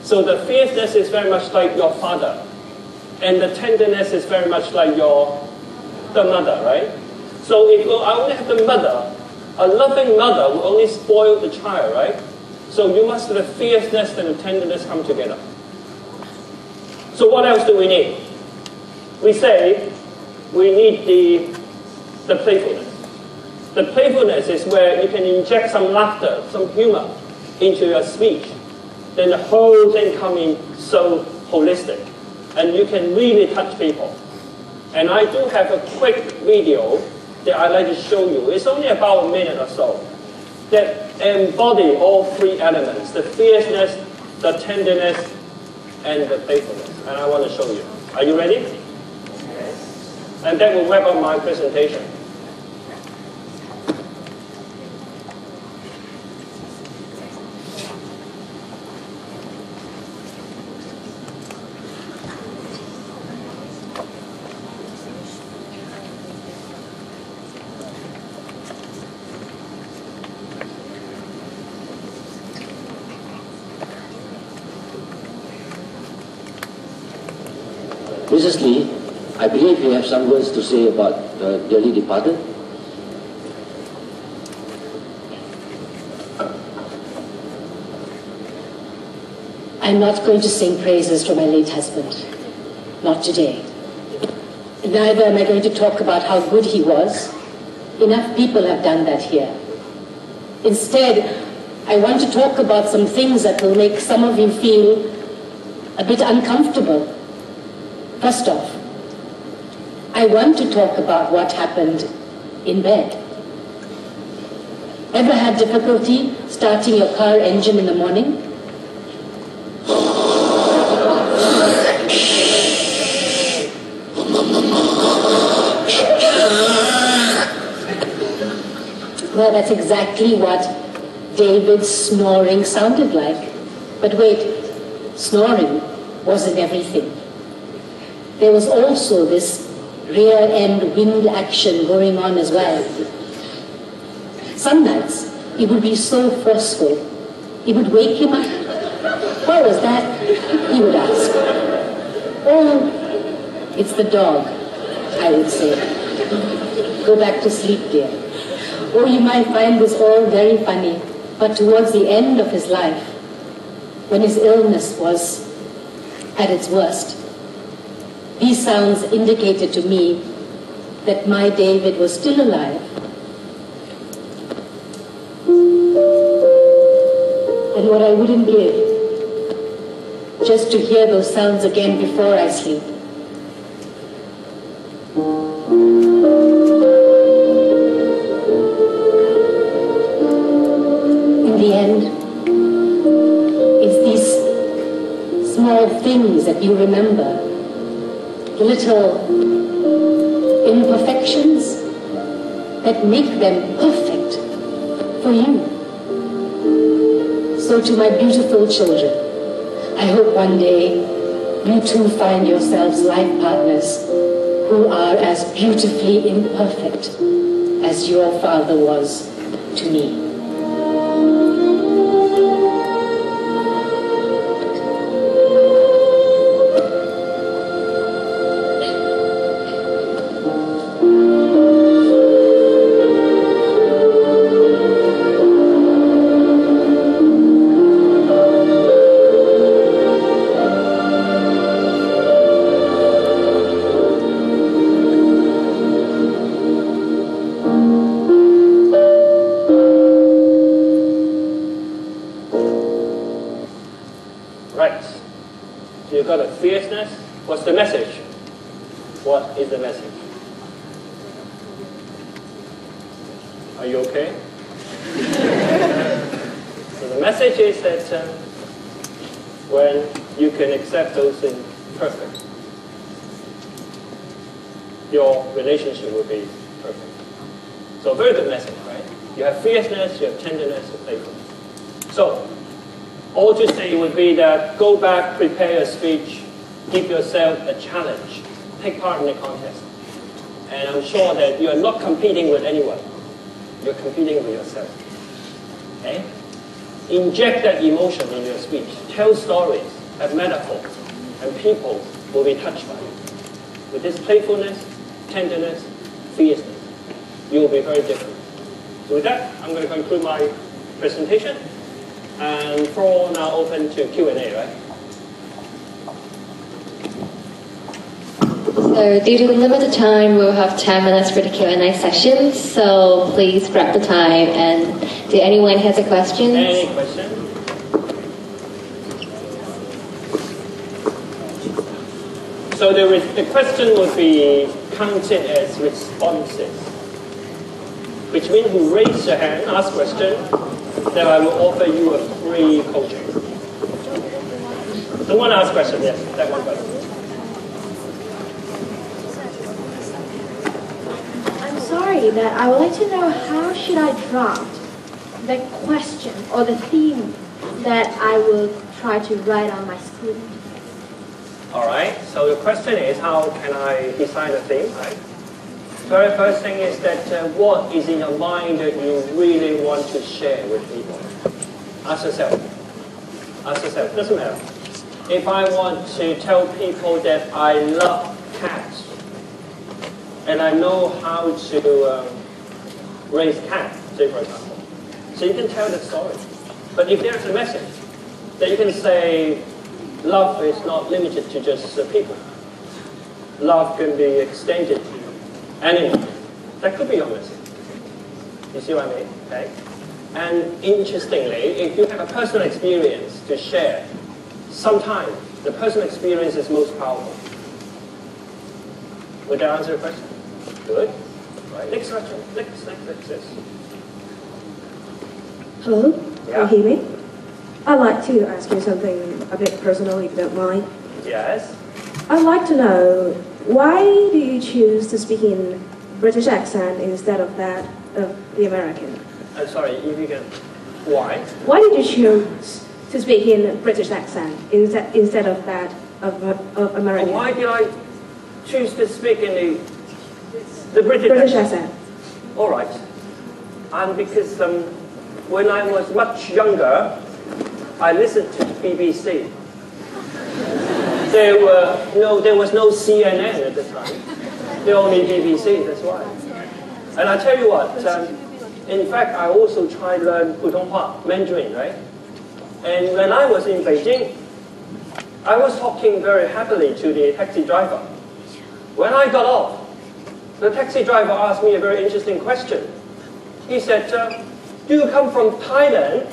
So the fierceness is very much like your father, and the tenderness is very much like the mother, right? So if I only have the mother, a loving mother will only spoil the child, right? So you must have the fierceness and the tenderness come together. So what else do we need? We say we need the playfulness. The playfulness is where you can inject some laughter, some humor into your speech. Then the whole thing comes in so holistic. And you can really touch people. And I do have a quick video that I'd like to show you. It's only about a minute or so. That embody all three elements. The fierceness, the tenderness, and the playfulness. And I want to show you. Are you ready? Okay. And that will wrap up my presentation. Mrs. Lee, I believe you have some words to say about the dearly departed. I'm not going to sing praises for my late husband. Not today. Neither am I going to talk about how good he was. Enough people have done that here. Instead, I want to talk about some things that will make some of you feel a bit uncomfortable. First off, I want to talk about what happened in bed. Ever had difficulty starting your car engine in the morning? Well, that's exactly what David's snoring sounded like. But wait, snoring wasn't everything. There was also this rear-end wind action going on as well. Some nights, it would be so forceful, it would wake him up. What was that? He would ask. Oh, it's the dog, I would say. Go back to sleep, dear. Or you might find this all very funny, but towards the end of his life, when his illness was at its worst, these sounds indicated to me that my David was still alive. And what I wouldn't give, just to hear those sounds again before I sleep. In the end, it's these small things that you remember. Little imperfections that make them perfect for you. So to my beautiful children, I hope one day you too find yourselves life partners who are as beautifully imperfect as your father was to me. got a fierceness. What's the message? What is the message? Are you okay? So the message is that when you can accept those things perfect, your relationship will be perfect. So a very good message, right? You have fierceness, you have tenderness, and playfulness. So all to say would be that go back, prepare a speech, give yourself a challenge, take part in the contest. And I'm sure that you are not competing with anyone. You're competing with yourself. Okay? inject that emotion in your speech. Tell stories, have metaphors, and people will be touched by it. With this playfulness, tenderness, fierceness, you will be very different. So with that, I'm going to conclude my presentation. And floor now open to Q&A, right? So due to the limited time, we'll have 10 minutes for the Q&A session. So please grab the time. And do anyone has a question? Any question? So the question would be counted as responses, which means you raise your hand, ask question, then I will offer you a free coaching. Someone ask question, yes, that one question. Sorry, that I would like to know how should I draft the question or the theme that I will try to write on my screen. All right, so the question is how can I design a theme, right? Very first thing is that what is in your mind that you really want to share with people? Ask yourself. Ask yourself, doesn't matter. If I want to tell people that I love cats, and I know how to raise cats, say for example. So you can tell the story. But if there's a message, then you can say, love is not limited to just people. Love can be extended to animals. That could be your message. You see what I mean? Okay? And interestingly, if you have a personal experience to share, sometimes the personal experience is most powerful. Would that answer your question? Good. Right. Next question. Next. Hello? Yeah. Can you hear me? I'd like to ask you something a bit personal, if you don't mind. Yes. I'd like to know, why do you choose to speak in British accent instead of that of the American? I'm sorry, if you can. Why? Why did you choose to speak in British accent instead of that of American? Why did I choose to speak in the British accent? All right. And because when I was much younger, I listened to BBC. There was no CNN at the time. There only BBC, that's why. And I tell you what, in fact, I also tried to learn Putonghua, Mandarin, right? And when I was in Beijing, I was talking very happily to the taxi driver. When I got off, the taxi driver asked me a very interesting question. He said, do you come from Thailand?